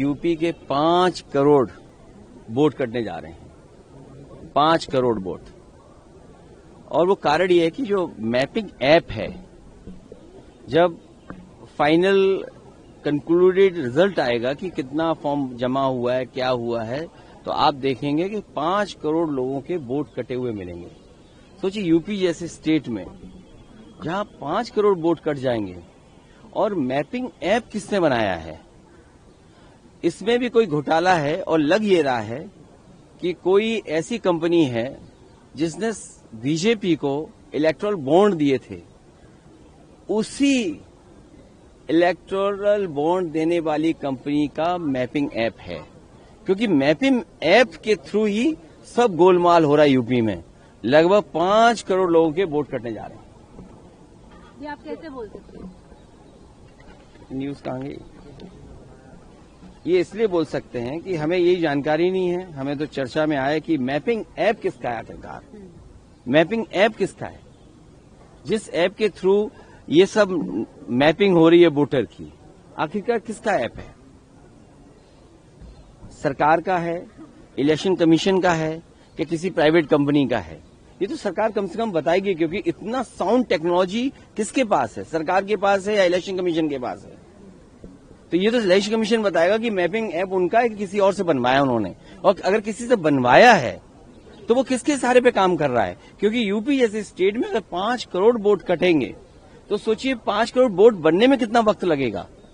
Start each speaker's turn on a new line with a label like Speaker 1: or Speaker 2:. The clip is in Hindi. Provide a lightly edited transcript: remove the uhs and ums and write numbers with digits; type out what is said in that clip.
Speaker 1: यूपी के 5 करोड़ वोट कटने जा रहे हैं, 5 करोड़ वोट। और वो कारण ये है कि जो मैपिंग ऐप है, जब फाइनल कंक्लूडेड रिजल्ट आएगा कि कितना फॉर्म जमा हुआ है, क्या हुआ है, तो आप देखेंगे कि 5 करोड़ लोगों के वोट कटे हुए मिलेंगे। सोचिए यूपी जैसे स्टेट में जहां 5 करोड़ वोट कट जाएंगे, और मैपिंग ऐप किसने बनाया है? इसमें भी कोई घोटाला है, और लग ये रहा है कि कोई ऐसी कंपनी है जिसने बीजेपी को इलेक्टोरल बॉन्ड दिए थे, उसी इलेक्टोरल बॉन्ड देने वाली कंपनी का मैपिंग ऐप है। क्योंकि मैपिंग ऐप के थ्रू ही सब गोलमाल हो रहा है यूपी में। लगभग 5 करोड़ लोगों के वोट कटने जा रहे हैं।
Speaker 2: ये आप कैसे बोल सकते हैं?
Speaker 1: न्यूज कहाँ गई? ये इसलिए बोल सकते हैं कि हमें यही जानकारी नहीं है। हमें तो चर्चा में आया कि मैपिंग ऐप किसका है आखिरकार, मैपिंग ऐप किसका है, जिस ऐप के थ्रू ये सब मैपिंग हो रही है वोटर की, आखिरकार किसका ऐप है? सरकार का है, इलेक्शन कमीशन का है, कि किसी प्राइवेट कंपनी का है? ये तो सरकार कम से कम बताएगी, क्योंकि इतना साउंड टेक्नोलॉजी किसके पास है, सरकार के पास है या इलेक्शन कमीशन के पास है? तो ये तो इलेक्शन कमीशन बताएगा कि मैपिंग ऐप उनका है कि किसी और से बनवाया उन्होंने, और अगर किसी से बनवाया है तो वो किसके सहारे पे काम कर रहा है? क्योंकि यूपी जैसे स्टेट में अगर 5 करोड़ वोट कटेंगे तो सोचिए 5 करोड़ वोट बनने में कितना वक्त लगेगा।